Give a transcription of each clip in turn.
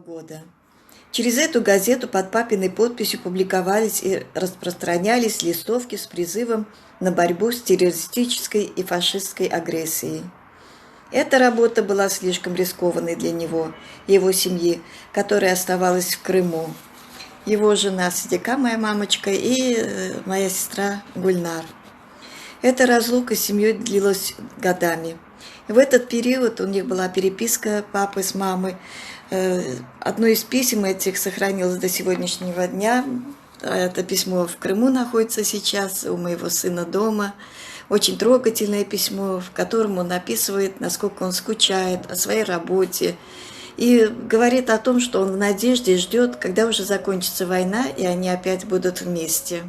года. Через эту газету под папиной подписью публиковались и распространялись листовки с призывом на борьбу с террористической и фашистской агрессией. Эта работа была слишком рискованной для него и его семьи, которая оставалась в Крыму. Его жена Садика, моя мамочка, и моя сестра Гульнар. Эта разлука с семьей длилась годами. В этот период у них была переписка папы с мамой. Одно из писем этих сохранилось до сегодняшнего дня. Это письмо в Крыму находится сейчас, у моего сына дома. Очень трогательное письмо, в котором он описывает, насколько он скучает о своей работе. И говорит о том, что он в надежде ждет, когда уже закончится война, и они опять будут вместе.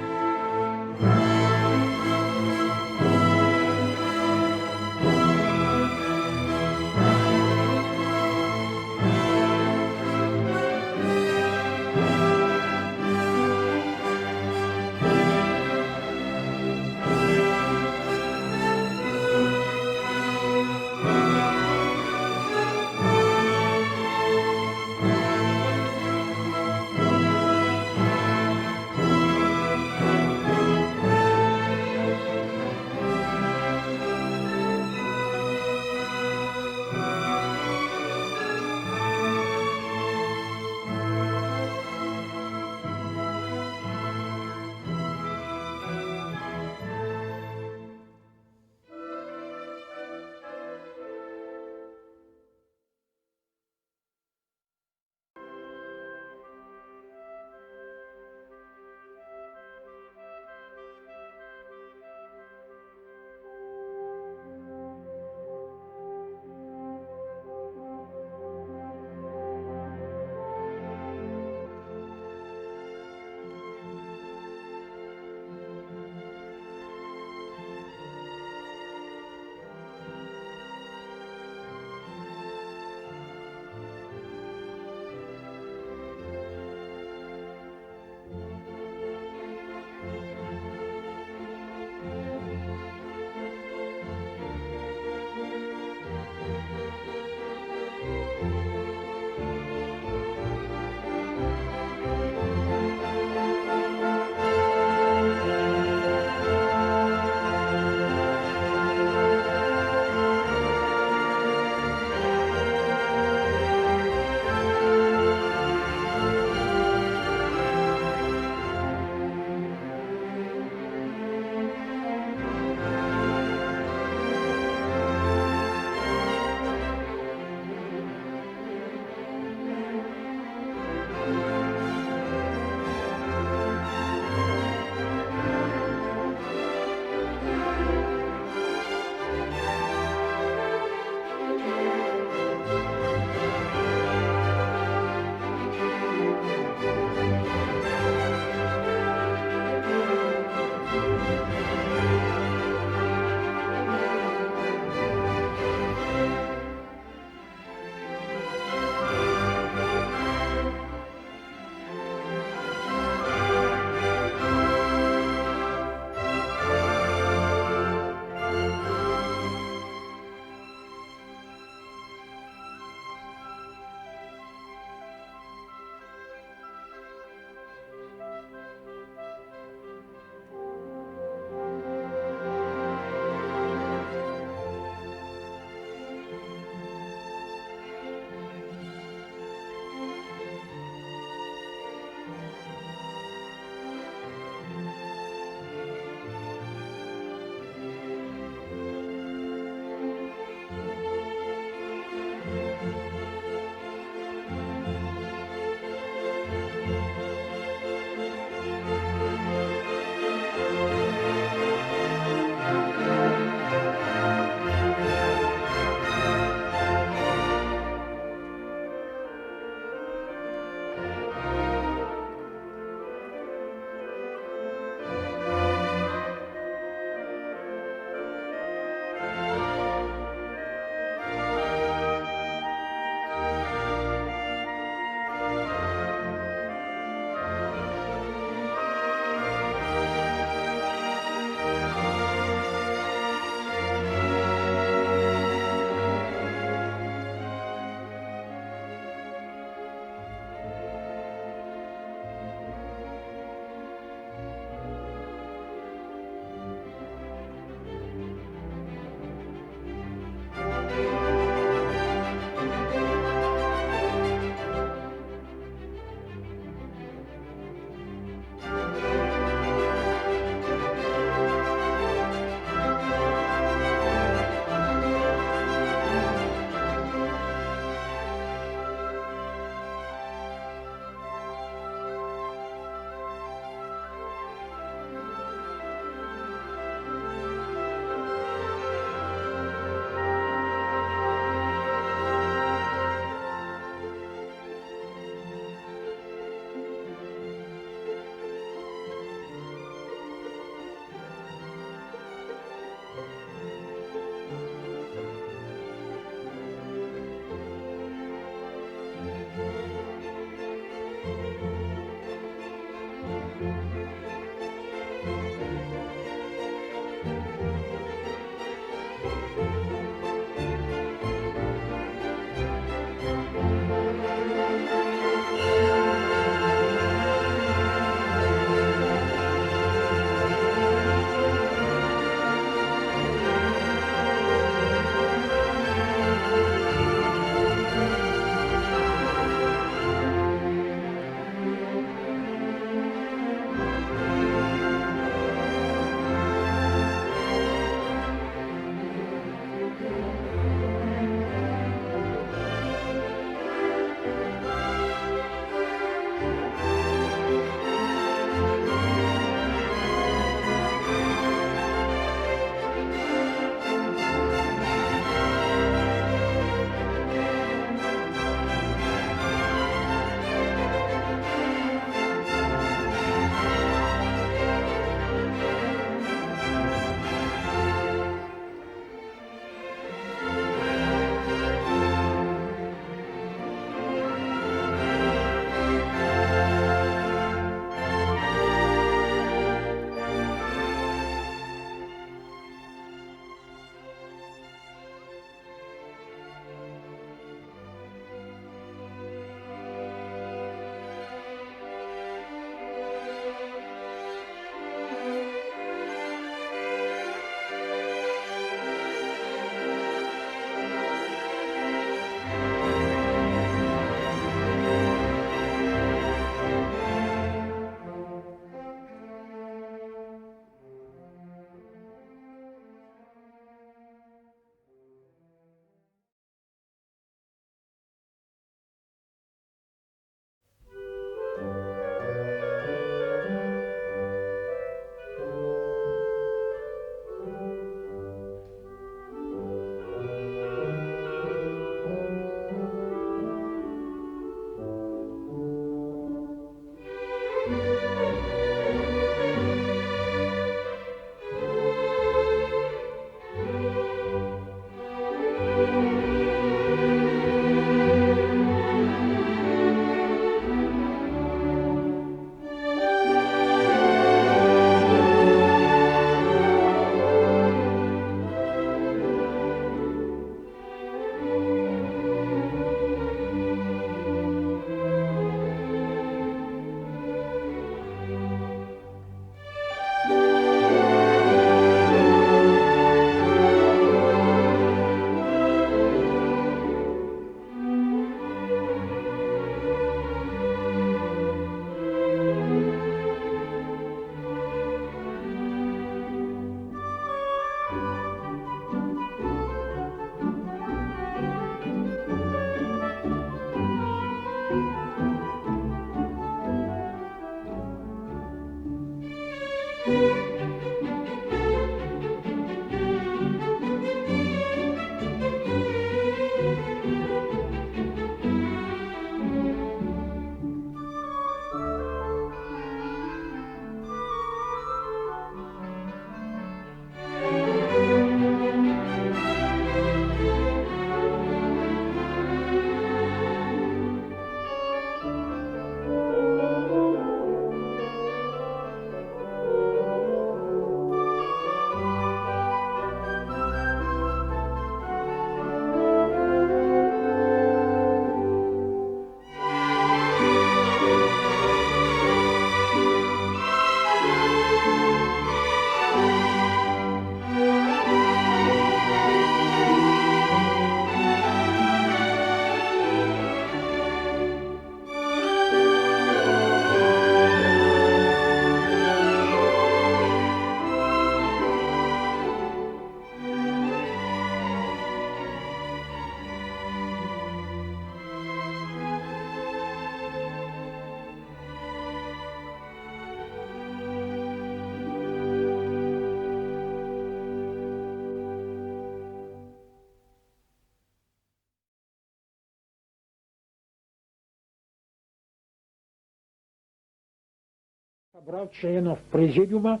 Собрал членов президиума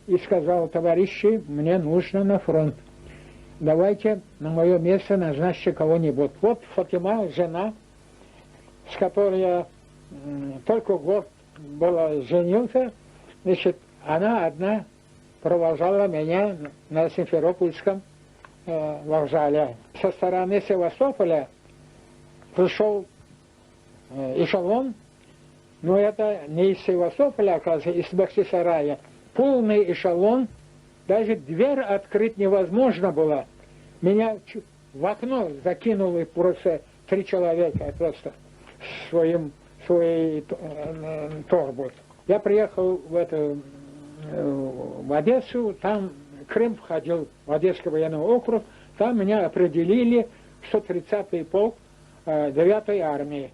и сказал: товарищи, мне нужно на фронт. Давайте на мое место назначьте кого-нибудь. Вот Фатима, жена, с которой я только год была женился, значит, она одна провожала меня на Симферопольском вокзале. Со стороны Севастополя пришел эшелон, но это не из Севастополя, оказывается, из Бахчисарая. Полный эшелон, даже дверь открыть невозможно было. Меня в окно закинули просто 3 человека просто своей торбой. Я приехал в Одессу, там Крым входил в Одесский военный округ, там меня определили в 130-й полк 9-й армии.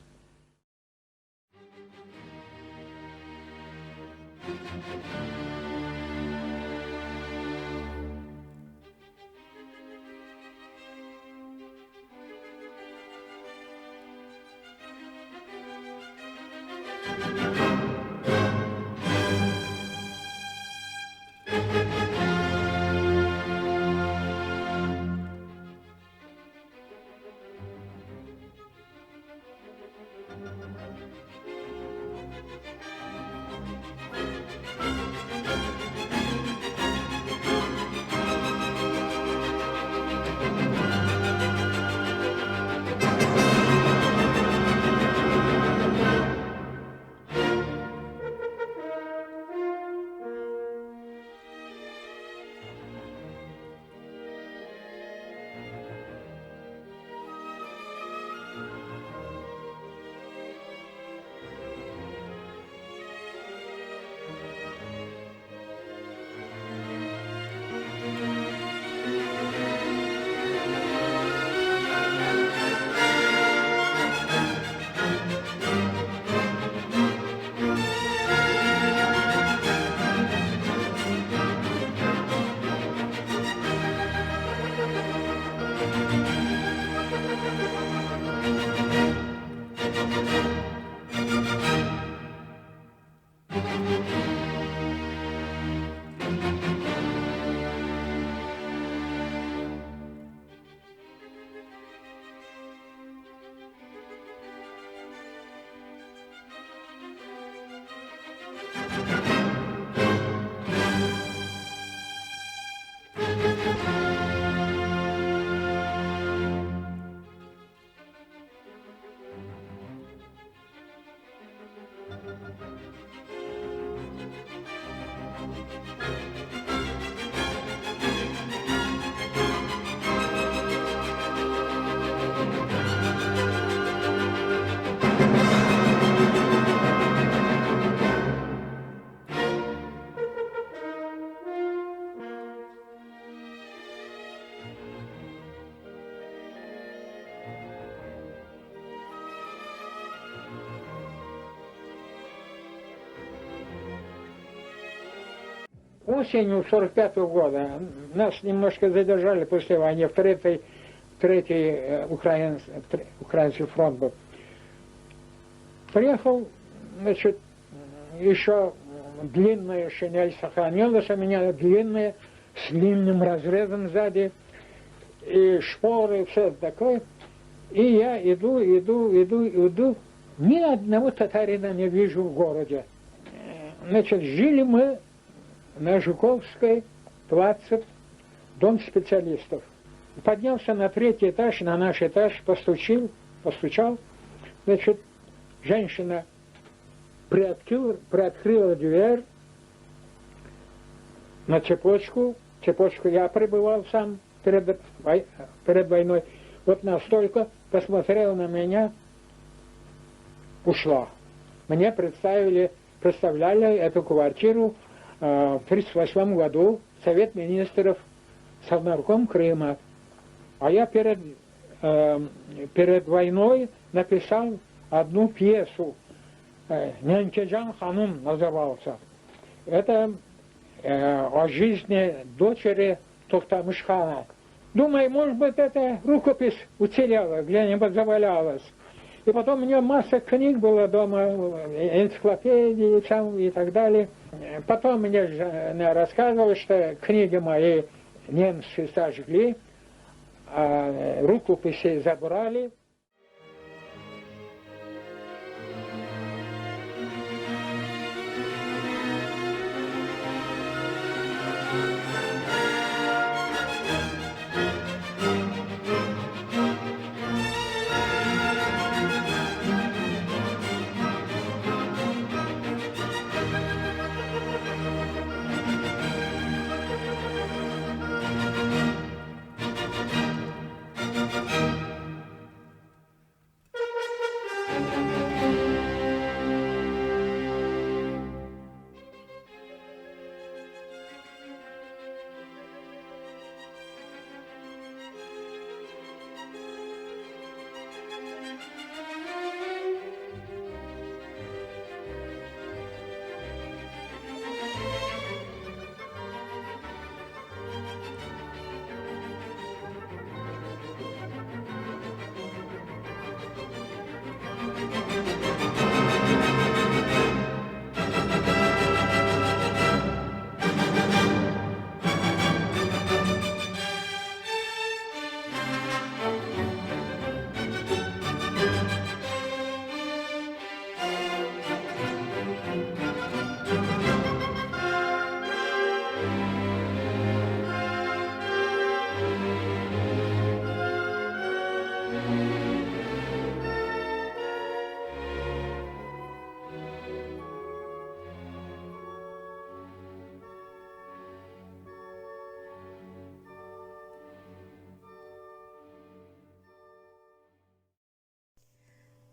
Осенью 45-го года нас немножко задержали после войны в третий украинский фронт был. Приехал, значит, еще длинная шинель сохранилась у меня, длинная, с длинным разрезом сзади, и шпоры, все такое. И я иду, ни одного татарина не вижу в городе. Значит, жили мы на Жуковской, 20, дом специалистов. Поднялся на 3-й этаж, на наш этаж, постучал. Значит, женщина приоткрыла дверь на цепочку. Цепочку я пребывал сам перед войной. Вот настолько посмотрела на меня, ушла. Мне представляли эту квартиру в 1938 году Совет министров Совнарком Крыма. А я перед войной написал одну пьесу. «Нянчеджан ханум» назывался. Это о жизни дочери Тохтамышхана. Думаю, может быть, эта рукопись уцелела, где-нибудь завалялась. И потом у меня масса книг было дома, энциклопедии там и так далее. Потом мне жена рассказывала, что книги мои немцы сожгли, а рукописи забрали.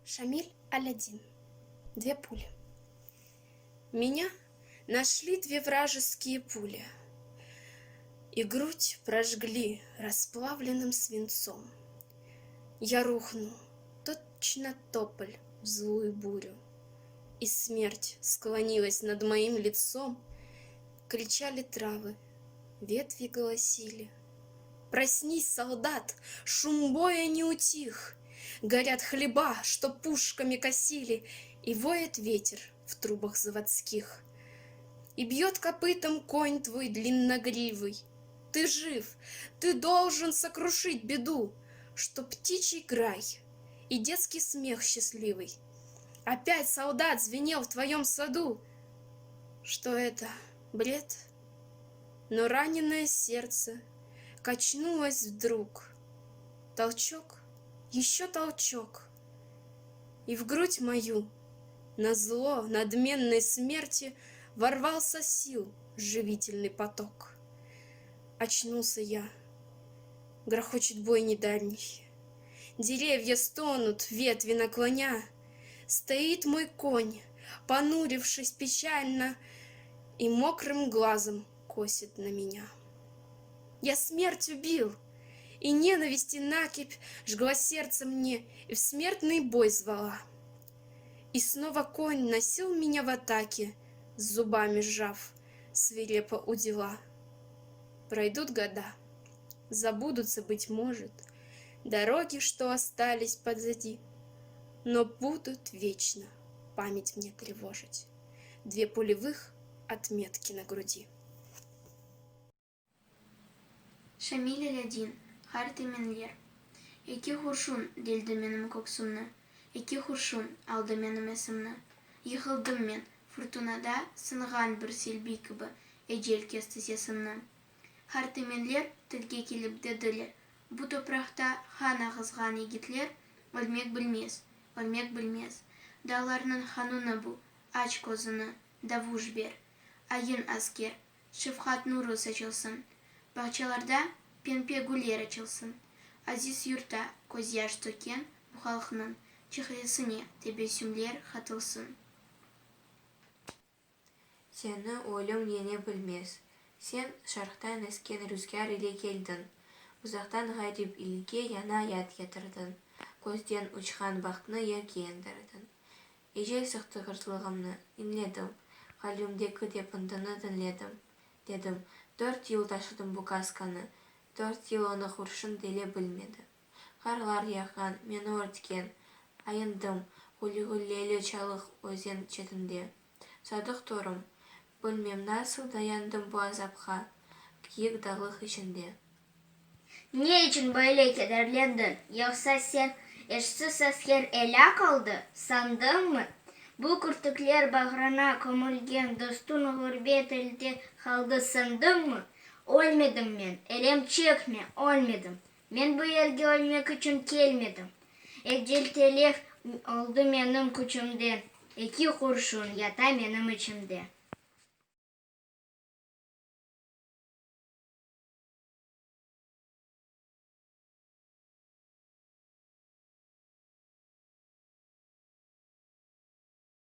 Шамиль Алядин. Две пули. Меня нашли две вражеские пули, и грудь прожгли расплавленным свинцом. Я рухну, точно тополь в злую бурю, и смерть склонилась над моим лицом. Кричали травы, ветви голосили: «Проснись, солдат, шум боя не утих! Горят хлеба, что пушками косили, и воет ветер в трубах заводских. И бьет копытом конь твой длинногривый. Ты жив, ты должен сокрушить беду, что птичий край и детский смех счастливый опять, солдат, звенел в твоем саду. Что это, бред? Но раненое сердце качнулось вдруг. Толчок, еще толчок, и в грудь мою назло надменной смерти ворвался сил живительный поток. Очнулся я, грохочет бой недальний, деревья стонут, ветви наклоня. Стоит мой конь, понурившись печально, и мокрым глазом косит на меня. Я смерть убил, и ненависти накипь жгла сердце мне и в смертный бой звала. И снова конь носил меня в атаке, с зубами сжав, свирепо у дела. Пройдут года, забудутся, быть может, дороги, что остались позади, но будут вечно память мне тревожить две пулевых отметки на груди. Шамиль Алядин, Харты Менлер. Які хуршун делді менің көксімні, які хуршун алды менің есімні. Йықылдым мен фортунада сынған бір селби кібі әжел кесті сесімні. Харты Менлер тілге келіп деділер. Бұ топрақта хан ағызған егітлер өлмек білмес. Даларның хануны бұ, ач көзіні, даву жбер. Айын аскер, шыфхат нұры сачылсын. Бақчаларда пенпе гүлер açılsın. Азиз юрта көз яш төкен бұ халқының чехлесіне тебесімлер хатылсын. Сені өлім ене білмес. Сен шарқтан ескен рүзгар иле келдің. Ұзақтан ғайриб илге яна ят кетірдің. Көзден ұчқан бақтыны ерге ендірдің. Ежел сықты ғыртылығымны инледім. Қалюмдекі депіндіні дінледім. Дедім, 4 yıl taşıdım bu kaskаны. 4 yıl оны хуршын деле білмеді. Қарлар яған, мені өрткен, Айындым, гүлі-гүллелі чалық өзен четінде. Садық торым, білмем насыл даяндым bu azapқа, киік дағлық ішінде. Ne için böyle kederlendin? Yoksa sen eşsiz asker ele kaldı, sandın mı? Bu kurtuklar bağrına kömülgen dostun gurbet elde kaldı sandın mı? Olmadım ben, elem çekme, olmadım. Ben bu elge ölmek için gelmedim. Ecel telef oldu benim küçümden, 2 kurşun yata benim içimde.